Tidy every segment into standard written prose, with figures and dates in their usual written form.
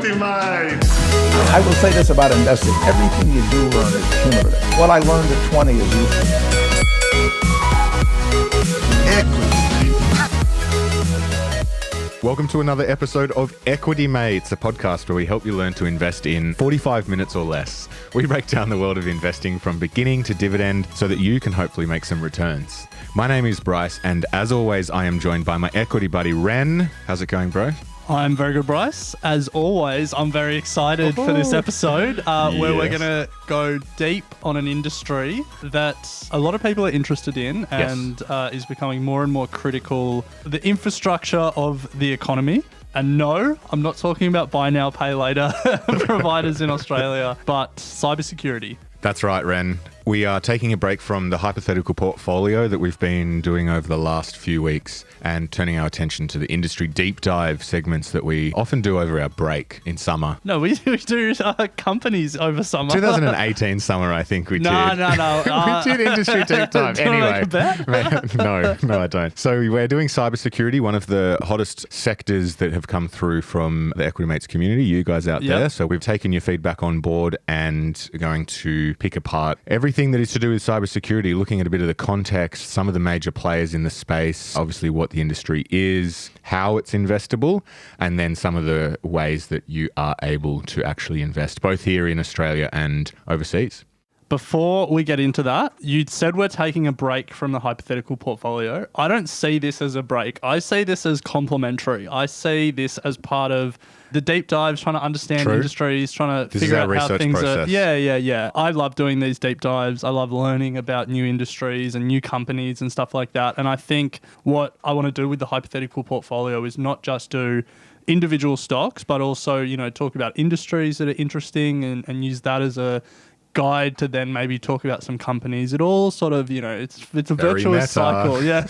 Equity Mate. I will say this about investing. Everything you do learn is cumulative. What I learned at 20 is useful. Welcome to another episode of Equity Mates, a podcast where we help you learn to invest in 45 minutes or less. We break down the world of investing from beginning to dividend so that you can hopefully make some returns. My name is Bryce, and as always, I am joined by my equity buddy, Ren. How's it going, bro? I'm very good, Bryce. As always, I'm very excited for this episode where we're going to go deep on an industry that a lot of people are interested in and is becoming more and more critical. The infrastructure of the economy. And no, I'm not talking about buy now, pay later providers in Australia, but cybersecurity. That's right, Ren. We are taking a break from the hypothetical portfolio that we've been doing over the last few weeks and turning our attention to the industry deep dive segments that we often do over our break in summer. No, we do companies over summer. 2018 summer, I think we did. No. We did industry deep dive. Do you Anyway, want to make a bet? No, I don't. So we're doing cybersecurity, one of the hottest sectors that have come through from the Equity Mates community, you guys out there. So we've taken your feedback on board and are going to pick apart everything that is to do with cybersecurity, looking at a bit of the context, some of the major players in the space, obviously what the industry is, how it's investable, and then some of the ways that you are able to actually invest, both here in Australia and overseas. Before we get into that, you said we're taking a break from the hypothetical portfolio. I don't see this as a break. I see this as complementary. I see this as part of the deep dives, trying to understand industries, trying to figure out how things process. are. Yeah. I love doing these deep dives. I love learning about new industries and new companies and stuff like that. And I think what I want to do with the hypothetical portfolio is not just do individual stocks, but also, talk about industries that are interesting and use that as a guide to then maybe talk about some companies. It all sort of, it's a virtuous cycle. Yeah.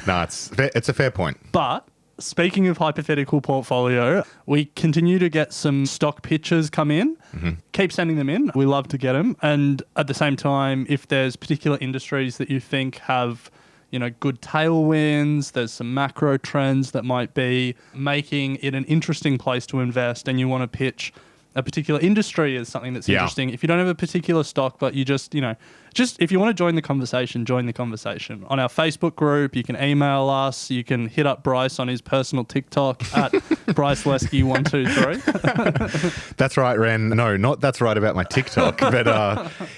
No, it's a fair point. But speaking of hypothetical portfolio, we continue to get some stock pitches come in. Mm-hmm. Keep sending them in. We love to get them. And at the same time, if there's particular industries that you think have good tailwinds, there's some macro trends that might be making it an interesting place to invest, and you want to pitch a particular industry as something that's interesting. If you don't have a particular stock, but you just if you want to join the conversation, join the conversation. On our Facebook group, you can email us, you can hit up Bryce on his personal TikTok at BryceLesky123. That's right, Ren. No, not that's right about my TikTok. But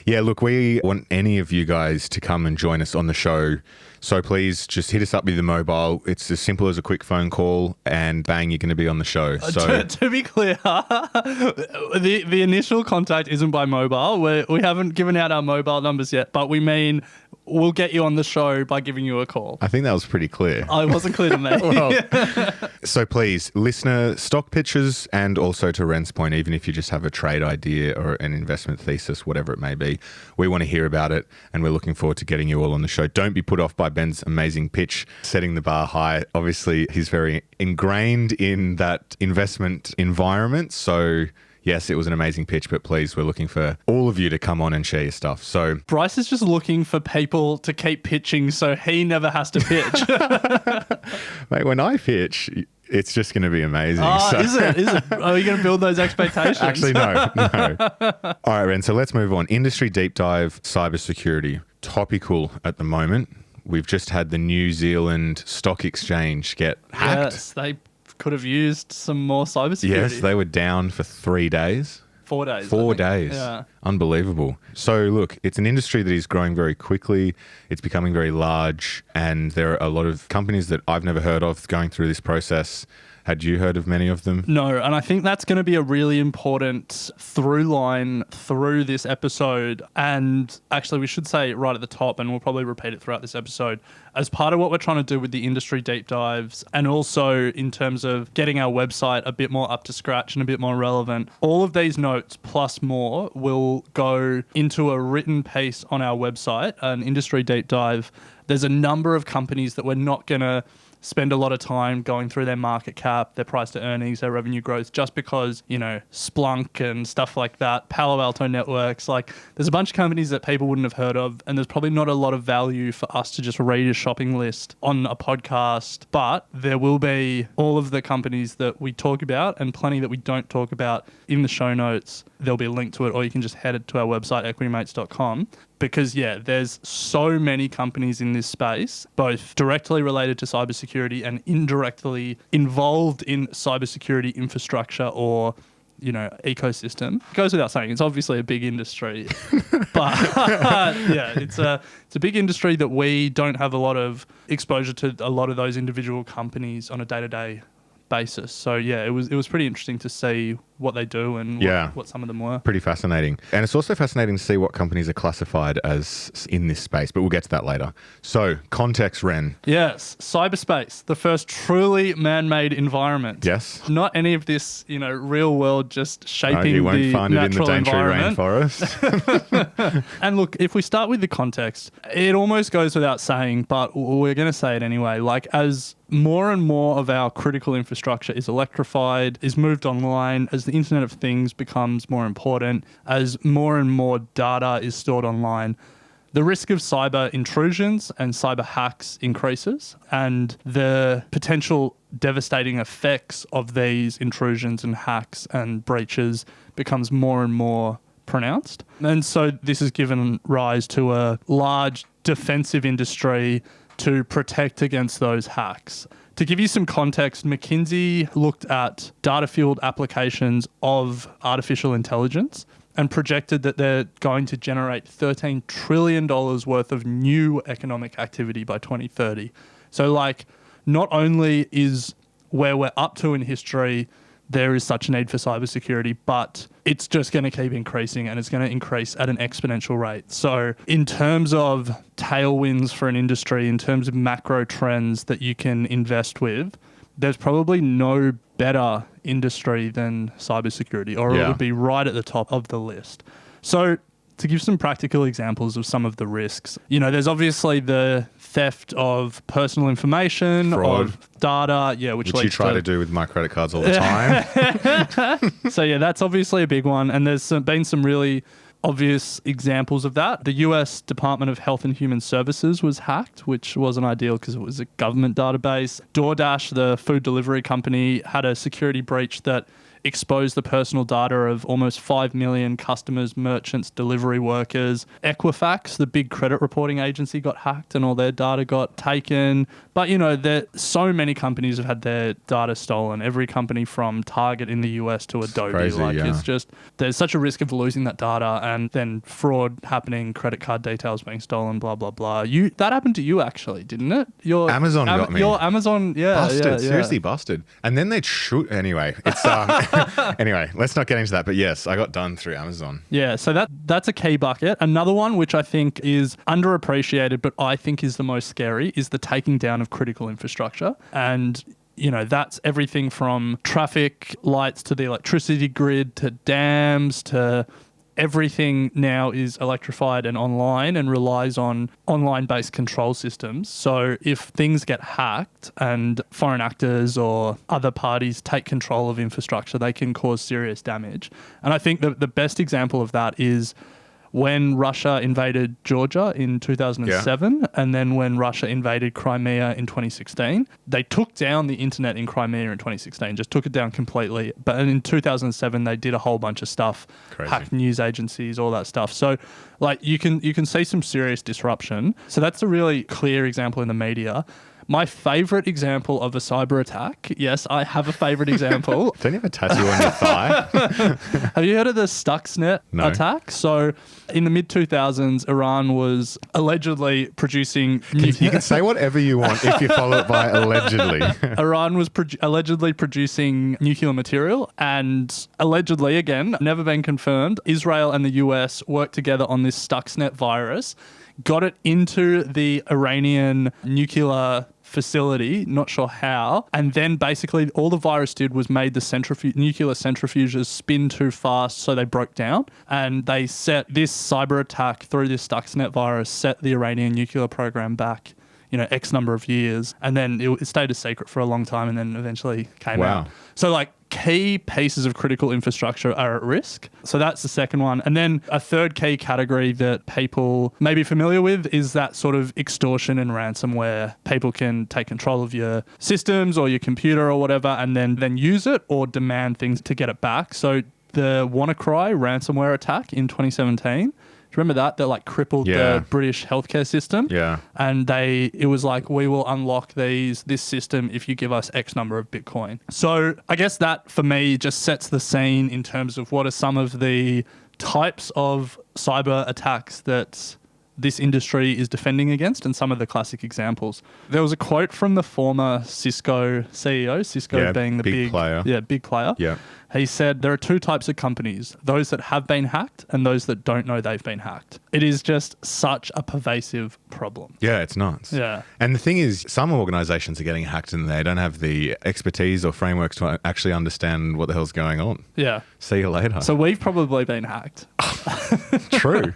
look, we want any of you guys to come and join us on the show. So please just hit us up with the mobile. It's as simple as a quick phone call and bang, you're going to be on the show. So to be clear, the initial contact isn't by mobile. We haven't given out our mobile numbers yet, but we mean we'll get you on the show by giving you a call. I think that was pretty clear. It wasn't clear to me. So please, listener stock pitches, and also to Ren's point, even if you just have a trade idea or an investment thesis, whatever it may be, we want to hear about it, and we're looking forward to getting you all on the show. Don't be put off by Ben's amazing pitch, setting the bar high. Obviously, he's very ingrained in that investment environment. So yes, it was an amazing pitch, but please, we're looking for all of you to come on and share your stuff. So Bryce is just looking for people to keep pitching so he never has to pitch. Mate, when I pitch, it's just going to be amazing. Is it? Are you going to build those expectations? Actually, no. All right, Ren, so let's move on. Industry deep dive, cybersecurity. Topical at the moment. We've just had the New Zealand Stock Exchange get hacked. Yes, they could have used some more cybersecurity. Yes, they were down for 3 days. 4 days. 4 days. Yeah. Unbelievable. So look, it's an industry that is growing very quickly. It's becoming very large, and there are a lot of companies that I've never heard of going through this process. Had you heard of many of them? No, and I think that's going to be a really important through line through this episode. And actually, we should say right at the top, and we'll probably repeat it throughout this episode, as part of what we're trying to do with the industry deep dives, and also in terms of getting our website a bit more up to scratch and a bit more relevant, all of these notes plus more will go into a written piece on our website, an industry deep dive. There's a number of companies that we're not going to spend a lot of time going through their market cap, their price to earnings, their revenue growth, just because, Splunk and stuff like that, Palo Alto Networks, like there's a bunch of companies that people wouldn't have heard of, and there's probably not a lot of value for us to just read a shopping list on a podcast, but there will be all of the companies that we talk about and plenty that we don't talk about in the show notes. There'll be a link to it, or you can just head to our website, equitymates.com. Because, there's so many companies in this space, both directly related to cybersecurity and indirectly involved in cybersecurity infrastructure or, ecosystem. It goes without saying, it's obviously a big industry. But, it's a big industry that we don't have a lot of exposure to a lot of those individual companies on a day-to-day basis. So it was pretty interesting to see what they do and what some of them were. Pretty fascinating. And it's also fascinating to see what companies are classified as in this space, but we'll get to that later. So, context, Ren. Yes, cyberspace, the first truly man-made environment. Yes. Not any of this, real world just shaping you won't the find it in the natural Daintree environment. rainforest. And look, if we start with the context, it almost goes without saying, but we're going to say it anyway. Like, as more and more of our critical infrastructure is electrified, is moved online, as the Internet of Things becomes more important, as more and more data is stored online, the risk of cyber intrusions and cyber hacks increases, and the potential devastating effects of these intrusions and hacks and breaches becomes more and more pronounced. And so this has given rise to a large defensive industry to protect against those hacks. To give you some context, McKinsey looked at data-fueled applications of artificial intelligence and projected that they're going to generate $13 trillion worth of new economic activity by 2030. So, not only is where we're up to in history, there is such a need for cybersecurity, but it's just going to keep increasing, and it's going to increase at an exponential rate. So in terms of tailwinds for an industry, in terms of macro trends that you can invest with, there's probably no better industry than cybersecurity, or it would be right at the top of the list. So to give some practical examples of some of the risks, there's obviously the theft of personal information, fraud, of data, which you try to do with my credit cards all the time. So that's obviously a big one. And there's been some really obvious examples of that. The US Department of Health and Human Services was hacked, which wasn't ideal because it was a government database. DoorDash, the food delivery company, had a security breach that exposed the personal data of almost 5 million customers, merchants, delivery workers. Equifax, the big credit reporting agency, got hacked and all their data got taken. But, so many companies have had their data stolen. Every company from Target in the US to Adobe. Crazy, It's just, there's such a risk of losing that data and then fraud happening, credit card details being stolen, blah, blah, blah. That happened to you actually, didn't it? Amazon got me. Your Amazon, busted, seriously busted. And then they shoot, anyway, it's, anyway, let's not get into that. But yes, I got done through Amazon. Yeah, so that's a key bucket. Another one, which I think is underappreciated, but I think is the most scary, is the taking down of critical infrastructure. And that's everything from traffic lights to the electricity grid to dams to everything now is electrified and online and relies on online-based control systems. So if things get hacked and foreign actors or other parties take control of infrastructure, they can cause serious damage. And I think the best example of that is when Russia invaded Georgia in 2007, and then when Russia invaded Crimea in 2016. They took down the internet in Crimea in 2016, just took it down completely. But in 2007, they did a whole bunch of stuff, hacked news agencies, all that stuff. So you can see some serious disruption. So that's a really clear example in the media. My favorite example of a cyber attack, yes, I have a favorite example. Don't you have a tattoo on your thigh? Have you heard of the Stuxnet attack? So in the mid-2000s, Iran was allegedly producing... You can say whatever you want if you follow it by allegedly. Iran was allegedly producing nuclear material, and allegedly, again, never been confirmed, Israel and the US worked together on this Stuxnet virus, got it into the Iranian nuclear facility, not sure how, and then basically all the virus did was made the nuclear centrifuges spin too fast, so they broke down, and they set this cyber attack through this Stuxnet virus, set the Iranian nuclear program back, X number of years. And then it stayed a secret for a long time and then eventually came out. So like key pieces of critical infrastructure are at risk. So that's the second one. And then a third key category that people may be familiar with is that sort of extortion and ransomware. People can take control of your systems or your computer or whatever and then use it or demand things to get it back. So the WannaCry ransomware attack in 2017, remember that like crippled the British healthcare system? Yeah. And it was like, we will unlock this system if you give us X number of Bitcoin. So I guess that for me just sets the scene in terms of what are some of the types of cyber attacks that this industry is defending against and some of the classic examples. There was a quote from the former Cisco CEO, Cisco being the big player. Yeah, big player. Yeah. He said, there are two types of companies, those that have been hacked and those that don't know they've been hacked. It is just such a pervasive problem. Yeah, it's nuts. Yeah. And the thing is, some organizations are getting hacked and they don't have the expertise or frameworks to actually understand what the hell's going on. Yeah. See you later. So we've probably been hacked. True.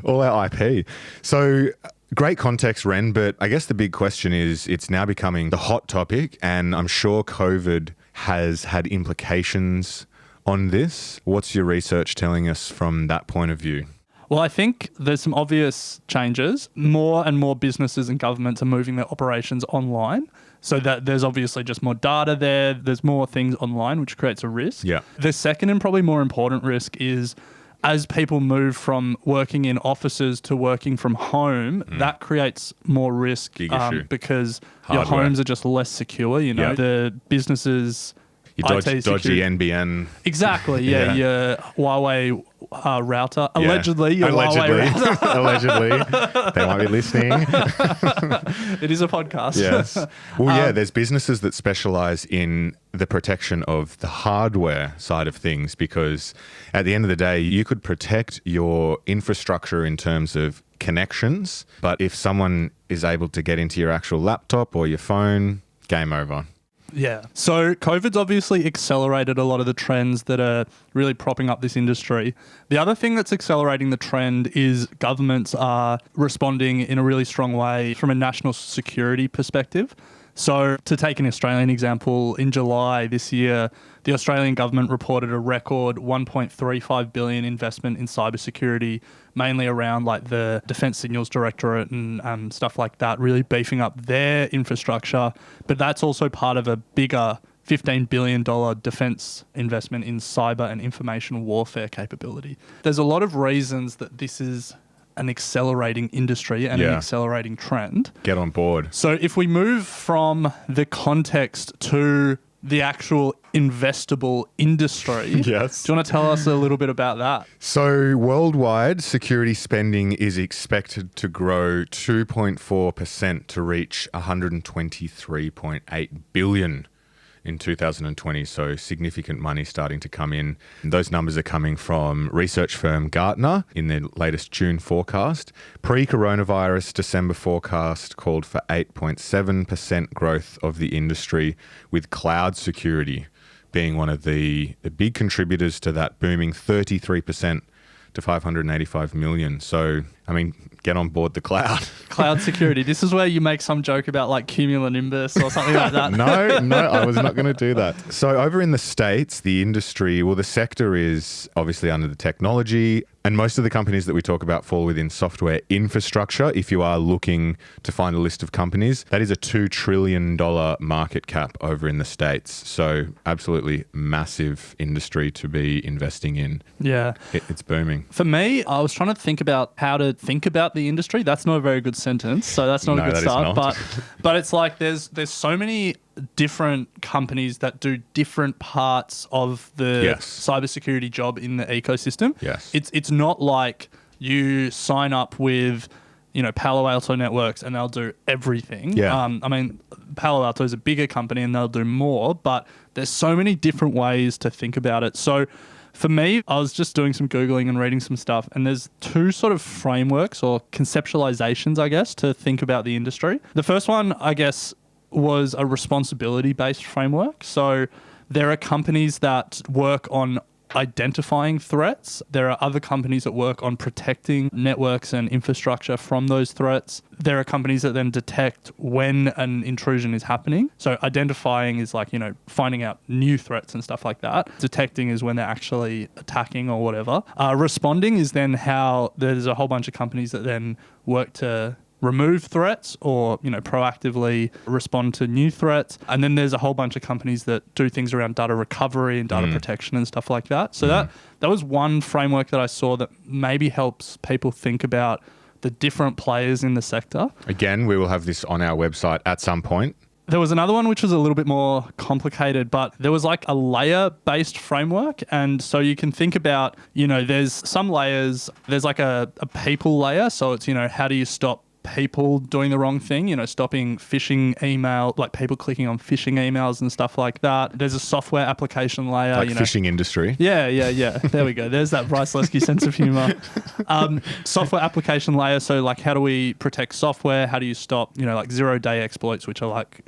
All our IP. So great context, Ren, but I guess the big question is it's now becoming the hot topic, and I'm sure COVID has had implications on this. What's your research telling us from that point of view? Well, I think there's some obvious changes. More and more businesses and governments are moving their operations online. So that there's obviously just more data there. There's more things online, which creates a risk. Yeah. The second and probably more important risk is as people move from working in offices to working from home, that creates more risk because your homes are just less secure. The businesses, your IT dodgy NBN. Exactly. Yeah. Your Huawei router. Allegedly, your Huawei router. Allegedly. They might be listening. It is a podcast. Yes. Well, there's businesses that specialize in the protection of the hardware side of things, because at the end of the day, you could protect your infrastructure in terms of connections, but if someone is able to get into your actual laptop or your phone, game over. Yeah. So COVID's obviously accelerated a lot of the trends that are really propping up this industry. The other thing that's accelerating the trend is governments are responding in a really strong way from a national security perspective. So to take an Australian example, in July this year, the Australian government reported a record $1.35 billion investment in cybersecurity, mainly around like the Defence Signals Directorate and stuff like that, really beefing up their infrastructure. But that's also part of a bigger $15 billion defence investment in cyber and information warfare capability. There's a lot of reasons that this is an accelerating industry and an accelerating trend. Get on board. So if we move from the context to the actual investable industry, yes. Do you want to tell us a little bit about that? So worldwide, security spending is expected to grow 2.4% to reach $123.8 billion in 2020, so significant money starting to come in. And those numbers are coming from research firm Gartner in their latest June forecast. Pre-coronavirus December forecast called for 8.7% growth of the industry, with cloud security being one of the big contributors to that, booming 33% to 585 million. So, I mean, get on board the cloud. Cloud security. This is where you make some joke about like cumulonimbus or something like that. No, I was not going to do that. So over in the States, the industry, the sector is obviously under the technology, and most of the companies that we talk about fall within software infrastructure. If you are looking to find a list of companies, that is a $2 trillion market cap over in the States. So absolutely massive industry to be investing in. Yeah. It's booming. For me, I was trying to think about how to think about the industry. That's not a very good sentence, so that's not a good start. But it's like there's so many different companies that do different parts of the cybersecurity job in the ecosystem. Yes. It's not like you sign up with, Palo Alto Networks and they'll do everything. Yeah. I mean, Palo Alto is a bigger company and they'll do more, but there's so many different ways to think about it. So for me, I was just doing some Googling and reading some stuff, and there's two sort of frameworks or conceptualizations, I guess, to think about the industry. The first one, I guess, was a responsibility-based framework. So there are companies that work on identifying threats. There are other companies that work on protecting networks and infrastructure from those threats. There are companies that then detect when an intrusion is happening. So identifying is like, finding out new threats and stuff like that. Detecting is when they're actually attacking or whatever. Responding is then how there's a whole bunch of companies that then work to remove threats or, proactively respond to new threats. And then there's a whole bunch of companies that do things around data recovery and data protection and stuff like that. So that was one framework that I saw that maybe helps people think about the different players in the sector. Again, we will have this on our website at some point. There was another one which was a little bit more complicated, but there was like a layer-based framework. And so you can think about, there's some layers, there's like a people layer. So it's, how do you stop people doing the wrong thing, stopping phishing email, like people clicking on phishing emails and stuff like that. There's a software application layer. Like phishing industry. Yeah. There we go. There's that Bryce Lesky sense of humor. Software application layer. So like, how do we protect software? How do you stop, like 0-day exploits, which are like,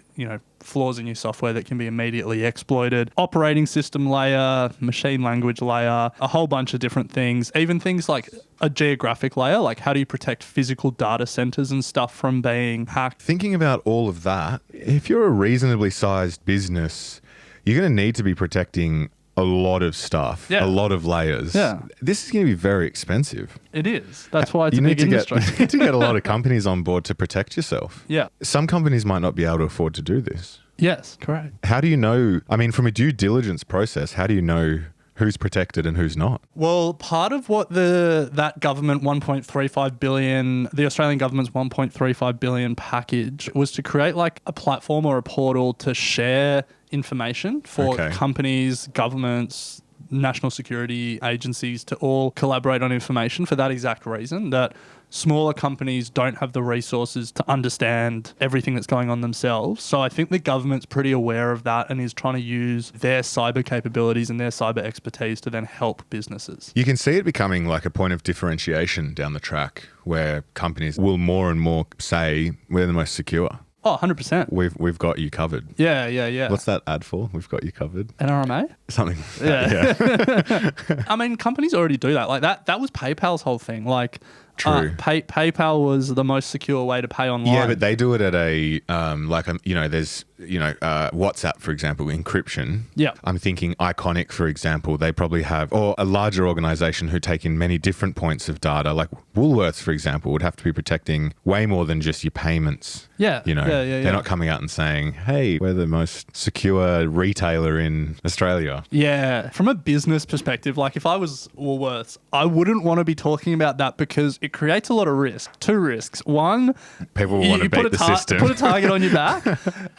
flaws in your software that can be immediately exploited. Operating system layer, machine language layer, a whole bunch of different things. Even things like a geographic layer, like how do you protect physical data centers and stuff from being hacked? Thinking about all of that, if you're a reasonably sized business, you're going to need to be protecting a lot of stuff, a lot of layers. Yeah. This is going to be very expensive. It is. That's why it's a big industry. You need to get a lot of companies on board to protect yourself. Yeah. Some companies might not be able to afford to do this. Yes, correct. How do you know, from a due diligence process, how do you know who's protected and who's not? Well, part of what that government 1.35 billion, the Australian government's 1.35 billion package was to create like a platform or a portal to share information for companies, governments, national security agencies to all collaborate on information for that exact reason, that smaller companies don't have the resources to understand everything that's going on themselves. So I think the government's pretty aware of that and is trying to use their cyber capabilities and their cyber expertise to then help businesses. You can see it becoming like a point of differentiation down the track where companies will more and more say we're the most secure. Oh, 100%. We've got you covered. Yeah. What's that ad for? We've got you covered. NRMA? Something like that, yeah. Companies already do that. Like that was PayPal's whole thing. Like, true. PayPal was the most secure way to pay online. Yeah, but they do it at a there's WhatsApp, for example, encryption. Yeah. I'm thinking Iconic, for example, they probably have, or a larger organization who take in many different points of data, like Woolworths, for example, would have to be protecting way more than just your payments. Yeah. They're not coming out and saying, hey, we're the most secure retailer in Australia. Yeah. From a business perspective, like if I was Woolworths, I wouldn't want to be talking about that because it creates a lot of risk. Two risks. One, people will want to beat the system. Put a target on your back.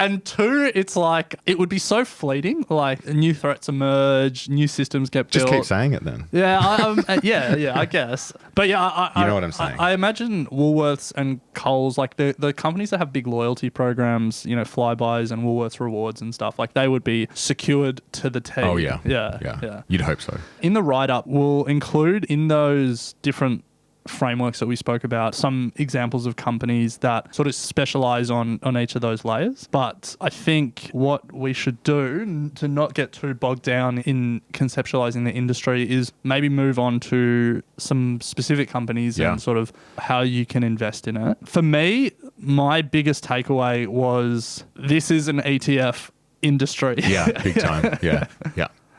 And two, it's like, it would be so fleeting. Like new threats emerge, new systems get built. Just keep saying it then. Yeah, I guess. But yeah, you know what I'm saying. I imagine Woolworths and Coles, like the companies that have big loyalty programs, Flybuys and Woolworths Rewards and stuff, like they would be secured to the T. Oh, yeah. Yeah. You'd hope so. In the write-up, we'll include in those different frameworks that we spoke about some examples of companies that sort of specialize on each of those layers. But I think what we should do to not get too bogged down in conceptualizing the industry is maybe move on to some specific companies and sort of how you can invest in it. For me, my biggest takeaway was this is an ETF industry. Yeah, big time. Yeah.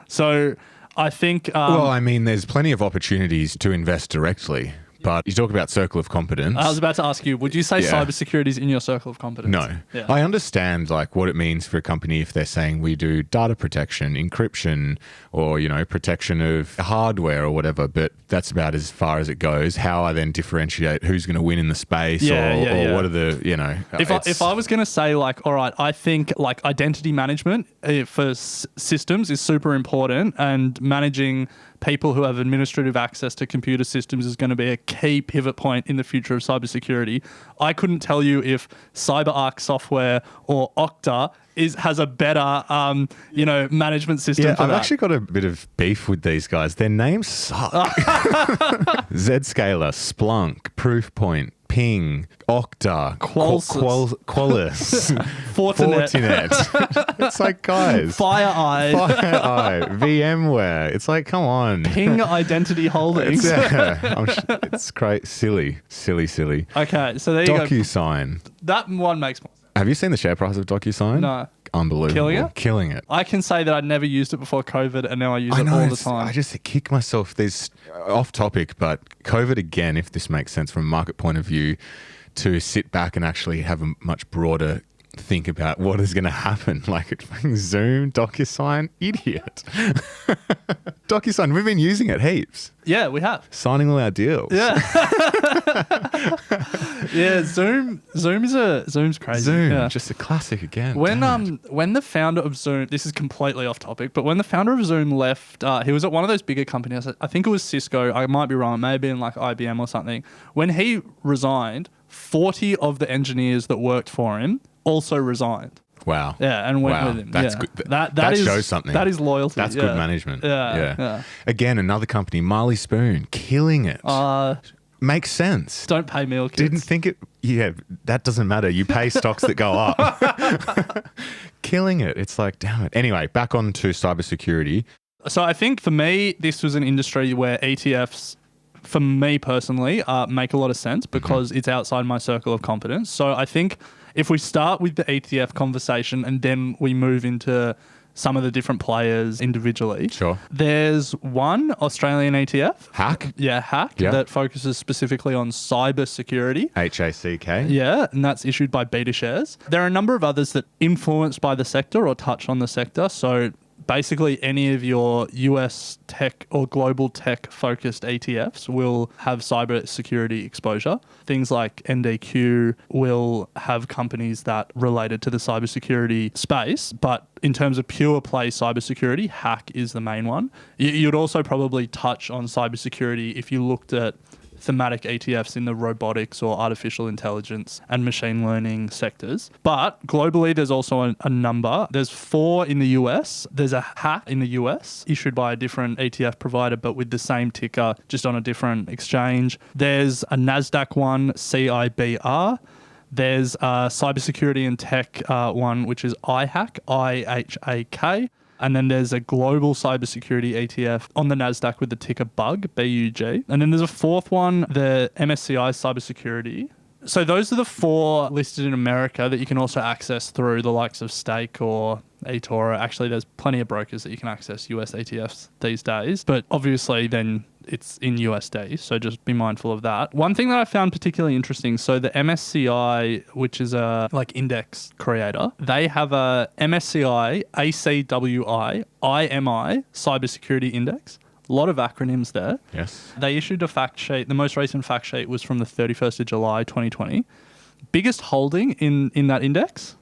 So I think... there's plenty of opportunities to invest directly. But you talk about circle of competence. I was about to ask you, would you say cybersecurity is in your circle of competence? No. Yeah. I understand like what it means for a company if they're saying we do data protection, encryption, or, protection of hardware or whatever, but that's about as far as it goes. How I then differentiate who's going to win in the space or what are the, If I was going to say like, all right, I think like identity management for systems is super important, and managing people who have administrative access to computer systems is going to be a key pivot point in the future of cybersecurity. I couldn't tell you if CyberArk software or Okta has a better, management system for that. I've actually got a bit of beef with these guys. Their names suck. Zscaler, Splunk, Proofpoint, Ping, Okta, Qualys. Qualys, Fortinet. It's like, guys. FireEye. VMware. It's like, come on. Ping Identity Holdings. It's great. Silly. Okay, so there you go. DocuSign. That one makes more sense. Have you seen the share price of DocuSign? No. Unbelievable. Killing it. I can say that I'd never used it before COVID, and now I use it all the time. I just kick myself. There's off topic, but COVID again, if this makes sense from a market point of view, to sit back and actually have a much broader think about what is going to happen. Like Zoom, DocuSign, idiot. DocuSign, we've been using it heaps. Yeah, we have. Signing all our deals. Yeah. Yeah, Zoom's crazy. Zoom, yeah. just a classic again. When the founder of Zoom, this is completely off topic, but when the founder of Zoom left, he was at one of those bigger companies. I think it was Cisco. I might be wrong. It may have been like IBM or something. When he resigned, 40 of the engineers that worked for him also resigned. Wow. Yeah, and went with him. That's good. That shows something. That is loyalty. That's good management. Yeah. Again, another company, Marley Spoon, killing it. Makes sense. Don't pay meal kits. Didn't think it. Yeah, that doesn't matter. You pay stocks that go up. Killing it. It's like, damn it. Anyway, back on to cybersecurity. So I think for me, this was an industry where ETFs, for me personally, make a lot of sense because it's outside my circle of competence. So I think if we start with the ETF conversation and then we move into some of the different players individually. Sure. There's one Australian ETF. Hack? Yeah, Hack, that focuses specifically on cyber security. HACK? Yeah, and that's issued by BetaShares. There are a number of others that influenced by the sector or touch on the sector. So basically any of your US tech or global tech focused ETFs will have cyber security exposure. Things like NDQ will have companies that related to the cybersecurity space, but in terms of pure play cybersecurity, Hack is the main one. You'd also probably touch on cybersecurity if you looked at thematic ETFs in the robotics or artificial intelligence and machine learning sectors. But globally, there's also a number. There's 4 in the US. There's a Hack in the US issued by a different ETF provider, but with the same ticker, just on a different exchange. There's a NASDAQ one, CIBR. There's a cybersecurity and tech one, which is IHAK, IHAK. And then there's a global cybersecurity ETF on the NASDAQ with the ticker BUG, BUG. And then there's a 4th one, the MSCI cybersecurity. So those are the 4 listed in America that you can also access through the likes of Stake or eToro. Actually, there's plenty of brokers that you can access US ETFs these days. But obviously then it's in USD, so just be mindful of that. One thing that I found particularly interesting, so the MSCI, which is a index creator, they have a MSCI ACWI IMI cybersecurity index. A lot of acronyms there. Yes. They issued a fact sheet. The most recent fact sheet was from the 31st of July, 2020. Biggest holding in that index?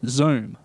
Zoom.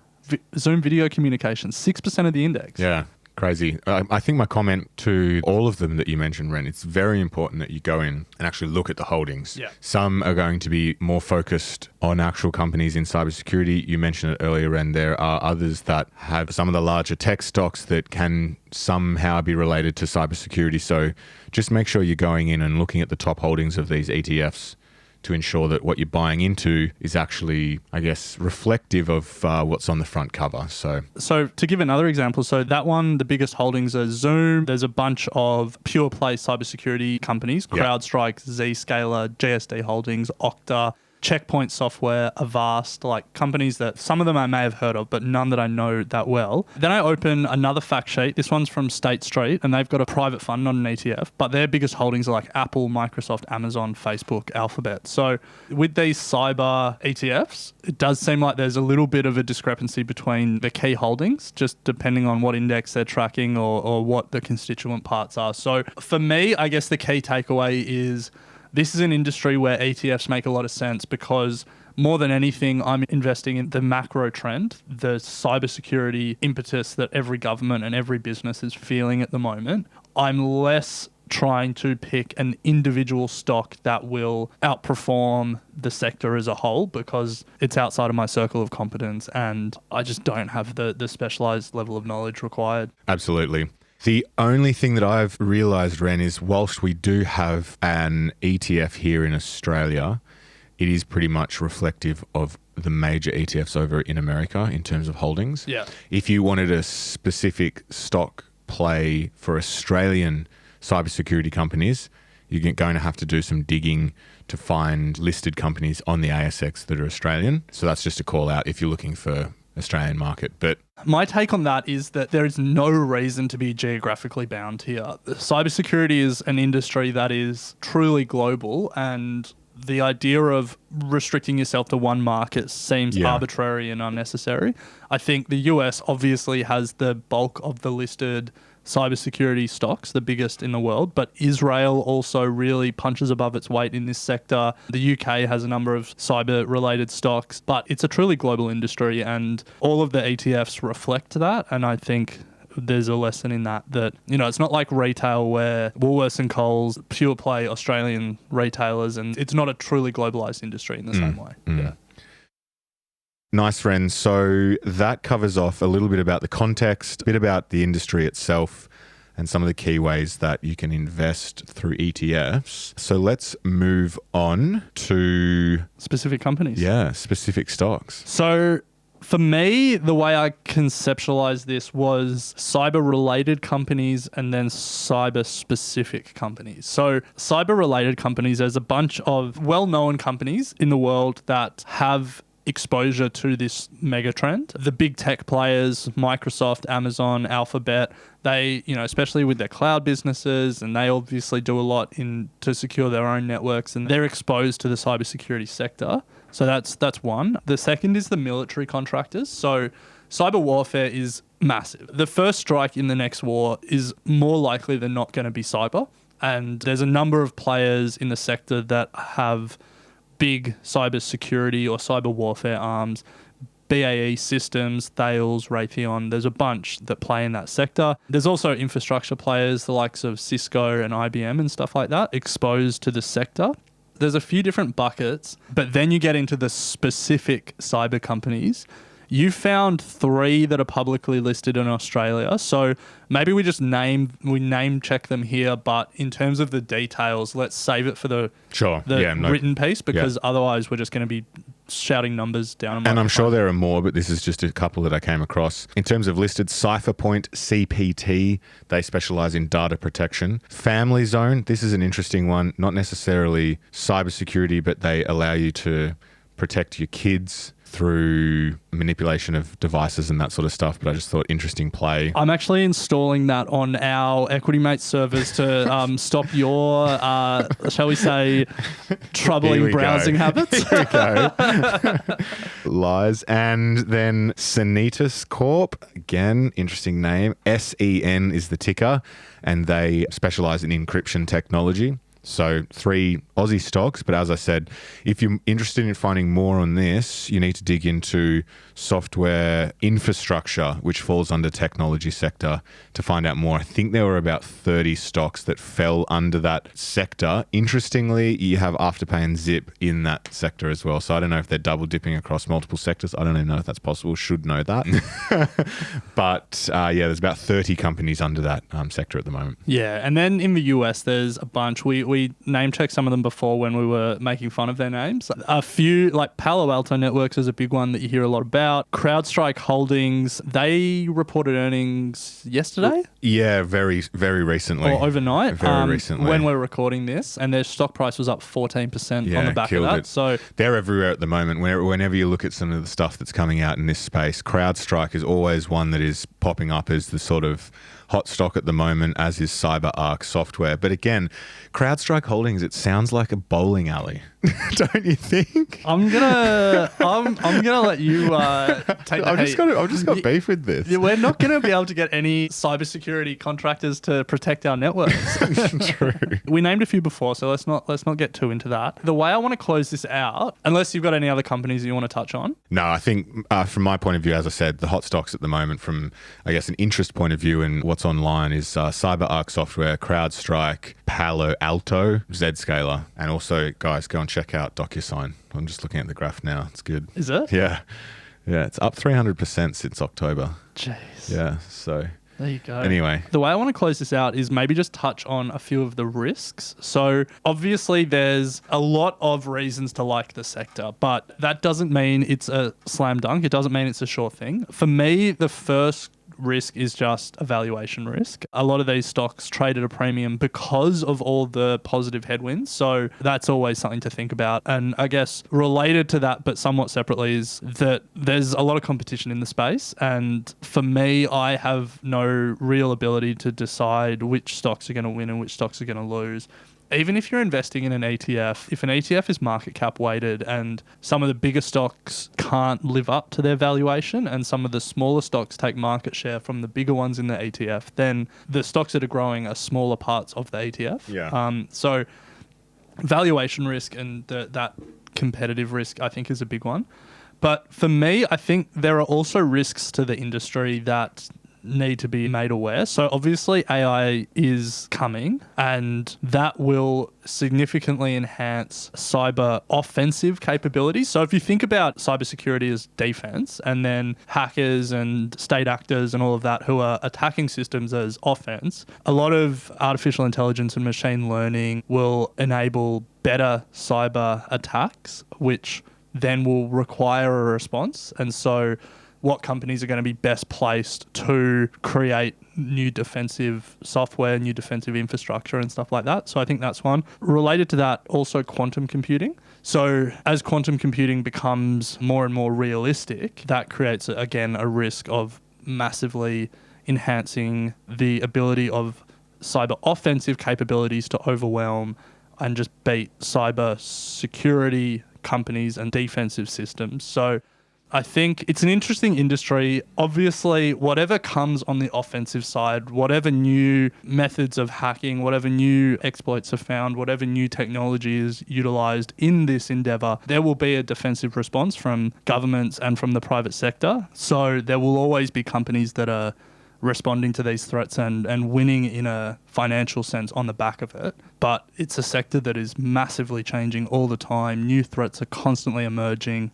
Zoom video communications, 6% of the index. Yeah. Crazy. I think my comment to all of them that you mentioned, Ren, it's very important that you go in and actually look at the holdings. Yeah. Some are going to be more focused on actual companies in cybersecurity. You mentioned it earlier, Ren. There are others that have some of the larger tech stocks that can somehow be related to cybersecurity. So just make sure you're going in and looking at the top holdings of these ETFs to ensure that what you're buying into is actually, I guess, reflective of what's on the front cover. So to give another example, so that one, the biggest holdings are Zoom. There's a bunch of pure play cybersecurity companies, CrowdStrike, Zscaler, GSD Holdings, Okta, Checkpoint Software, Avast, like companies that some of them I may have heard of, but none that I know that well. Then I open another fact sheet. This one's from State Street, and they've got a private fund, not an ETF, but their biggest holdings are like Apple, Microsoft, Amazon, Facebook, Alphabet. So with these cyber ETFs, it does seem like there's a little bit of a discrepancy between the key holdings, just depending on what index they're tracking or what the constituent parts are. So for me, I guess the key takeaway is this is an industry where ETFs make a lot of sense because more than anything, I'm investing in the macro trend, the cybersecurity impetus that every government and every business is feeling at the moment. I'm less trying to pick an individual stock that will outperform the sector as a whole because it's outside of my circle of competence and I just don't have the specialized level of knowledge required. absolutely. The only thing that I've realized, Ren, is whilst we do have an ETF here in Australia, it is pretty much reflective of the major ETFs over in America in terms of holdings. Yeah. If you wanted a specific stock play for Australian cybersecurity companies, you're going to have to do some digging to find listed companies on the ASX that are Australian. So that's just a call out if you're looking for Australian market. But my take on that is that there is no reason to be geographically bound here. Cybersecurity is an industry that is truly global, and the idea of restricting yourself to one market seems arbitrary and unnecessary. I think the US obviously has the bulk of the listed cybersecurity stocks, the biggest in the world, but Israel also really punches above its weight in this sector. The UK has a number of cyber-related stocks, but it's a truly global industry, and all of the ETFs reflect that, and I think there's a lesson in that, it's not like retail where Woolworths and Coles pure play Australian retailers, and it's not a truly globalized industry in the same way. Yeah. Nice, friends. So that covers off a little bit about the context, a bit about the industry itself, and some of the key ways that you can invest through ETFs. So let's move on to specific companies. Yeah, specific stocks. So for me, the way I conceptualized this was cyber-related companies and then cyber-specific companies. So cyber-related companies, there's a bunch of well-known companies in the world that have exposure to this mega trend. The big tech players, Microsoft, Amazon, Alphabet, they, especially with their cloud businesses, and they obviously do a lot to secure their own networks, and they're exposed to the cybersecurity sector. So that's one. The second is the military contractors. So cyber warfare is massive. The first strike in the next war is more likely than not going to be cyber. And there's a number of players in the sector that have big cyber security or cyber warfare arms. BAE Systems, Thales, Raytheon, there's a bunch that play in that sector. There's also infrastructure players, the likes of Cisco and IBM and stuff like that, exposed to the sector. There's a few different buckets, but then you get into the specific cyber companies. You found 3 that are publicly listed in Australia. So maybe we name check them here, but in terms of the details, let's save it for the written piece, because otherwise we're just going to be shouting numbers down on my And I'm sure there are more, but this is just a couple that I came across. In terms of listed, Cypherpoint, CPT, they specialize in data protection. Family Zone, this is an interesting one, not necessarily cybersecurity, but they allow you to protect your kids through manipulation of devices and that sort of stuff, but I just thought interesting play. I'm actually installing that on our Equity Mates servers to stop your, shall we say, troubling browsing habits. Here we go. Lies. And then Sanitas Corp, again, interesting name. SEN is the ticker, and they specialize in encryption technology. So 3 Aussie stocks, but as I said, if you're interested in finding more on this, you need to dig into software infrastructure, which falls under technology sector, to find out more. I think there were about 30 stocks that fell under that sector. Interestingly, you have Afterpay and Zip in that sector as well. So I don't know if they're double dipping across multiple sectors. I don't even know if that's possible. Should know that. But there's about 30 companies under that sector at the moment. Yeah, and then in the US, there's a bunch. We name checked some of them before when we were making fun of their names. A few, like Palo Alto Networks is a big one that you hear a lot about. CrowdStrike Holdings, they reported earnings yesterday? Yeah, very, very recently. Or overnight. Very recently. When we're recording this, and their stock price was up 14% on the back of that. It. So they're everywhere at the moment. Whenever you look at some of the stuff that's coming out in this space, CrowdStrike is always one that is popping up as the sort of hot stock at the moment, as is CyberArk Software. But again, CrowdStrike Holdings, it sounds like a bowling alley. Don't you think? I'm gonna let you take the heat. I've just got beef with this. We're not gonna be able to get any cybersecurity contractors to protect our networks. True. We named a few before, so let's not get too into that. The way I want to close this out, unless you've got any other companies you want to touch on. No, I think from my point of view, as I said, the hot stocks at the moment, from I guess an interest point of view and what's online, is CyberArk Software, CrowdStrike, Palo Alto, Zscaler, and also guys, go and check out DocuSign. I'm just looking at the graph now. It's good. Is it? Yeah, it's up 300% since October. Jeez. Yeah, so There you go. Anyway. The way I want to close this out is maybe just touch on a few of the risks. So obviously there's a lot of reasons to like the sector, but that doesn't mean it's a slam dunk. It doesn't mean it's a sure thing. For me, the first risk is just a valuation risk. A lot of these stocks trade at a premium because of all the positive headwinds. So that's always something to think about. And I guess related to that, but somewhat separately, is that there's a lot of competition in the space. And for me, I have no real ability to decide which stocks are going to win and which stocks are going to lose. Even if you're investing in an ETF, if an ETF is market cap weighted and some of the bigger stocks can't live up to their valuation and some of the smaller stocks take market share from the bigger ones in the ETF, then the stocks that are growing are smaller parts of the ETF. Yeah. So valuation risk and that competitive risk, I think, is a big one. But for me, I think there are also risks to the industry that need to be made aware. So obviously AI is coming and that will significantly enhance cyber offensive capabilities. So if you think about cybersecurity as defense and then hackers and state actors and all of that who are attacking systems as offense, a lot of artificial intelligence and machine learning will enable better cyber attacks, which then will require a response. And so what companies are going to be best placed to create new defensive software, new defensive infrastructure and stuff like that. So I think that's one. Related to that, also quantum computing. So as quantum computing becomes more and more realistic, that creates, again, a risk of massively enhancing the ability of cyber offensive capabilities to overwhelm and just beat cyber security companies and defensive systems. So I think it's an interesting industry. Obviously, whatever comes on the offensive side, whatever new methods of hacking, whatever new exploits are found, whatever new technology is utilized in this endeavor, there will be a defensive response from governments and from the private sector. So there will always be companies that are responding to these threats and winning in a financial sense on the back of it. But it's a sector that is massively changing all the time. New threats are constantly emerging.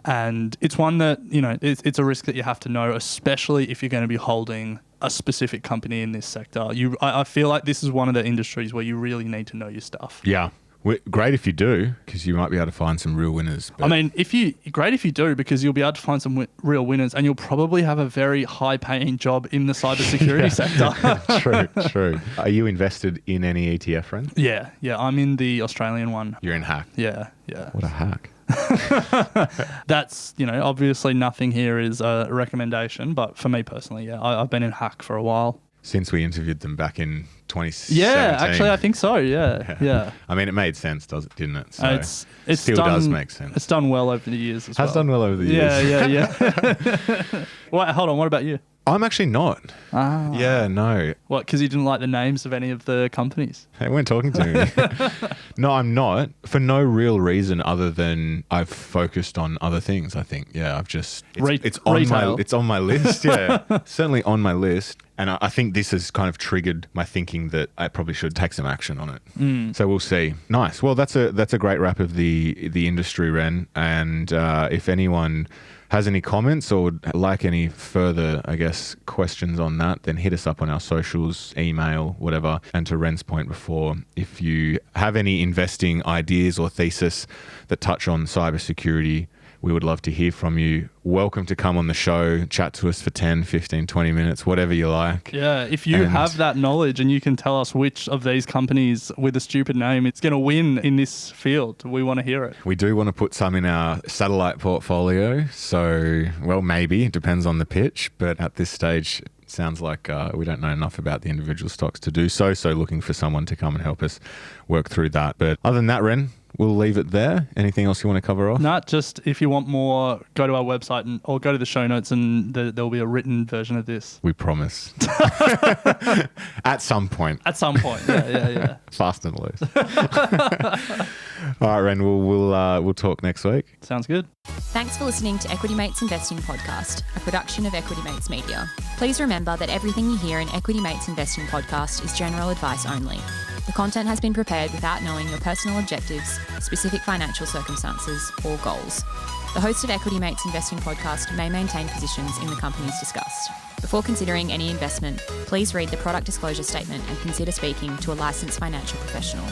And it's one that, you know, it's a risk that you have to know, especially if you're going to be holding a specific company in this sector. I feel like this is one of the industries where you really need to know your stuff. Yeah. Great if you do, because you might be able to find some real winners. I mean, great if you do, because you'll be able to find some real winners and you'll probably have a very high-paying job in the cybersecurity sector. True. Are you invested in any ETF, friend? Yeah. I'm in the Australian one. You're in hack. Yeah. What a hack. That's, obviously nothing here is a recommendation, but for me personally, I've been in hack for a while. Since we interviewed them back in 2017. Yeah, actually, I think so. Yeah. I mean, it made sense, didn't it? So it still does make sense. It's done well over the years as well. Has done well over the years. Yeah. Well, hold on. What about you? I'm actually not. Yeah, no. What, because you didn't like the names of any of the companies? They weren't talking to me. No, I'm not. For no real reason other than I've focused on other things, I think. Yeah, I've just... It's on my list, yeah. Certainly on my list. And I think this has kind of triggered my thinking that I probably should take some action on it. So we'll see. Nice. Well, that's a great wrap of the industry, Ren. And if anyone has any comments or would like any further, I guess, questions on that, then hit us up on our socials, email, whatever. And to Ren's point before, if you have any investing ideas or thesis that touch on cybersecurity, we would love to hear from you. Welcome to come on the show, chat to us for 10, 15, 20 minutes, whatever you like. Yeah, if you have that knowledge and you can tell us which of these companies with a stupid name it's going to win in this field, we want to hear it. We do want to put some in our satellite portfolio. So, well, maybe. It depends on the pitch. But at this stage, it sounds like we don't know enough about the individual stocks to do so. So looking for someone to come and help us work through that. But other than that, Ren, we'll leave it there. Anything else you want to cover off? No, just if you want more, go to our website or go to the show notes and there'll be a written version of this. We promise. At some point. At some point, yeah. Fast and loose. All right, Ren, we'll talk next week. Sounds good. Thanks for listening to Equity Mates Investing Podcast, a production of Equity Mates Media. Please remember that everything you hear in Equity Mates Investing Podcast is general advice only. The content has been prepared without knowing your personal objectives, specific financial circumstances, or goals. The host of Equity Mates Investing Podcast may maintain positions in the companies discussed. Before considering any investment, please read the product disclosure statement and consider speaking to a licensed financial professional.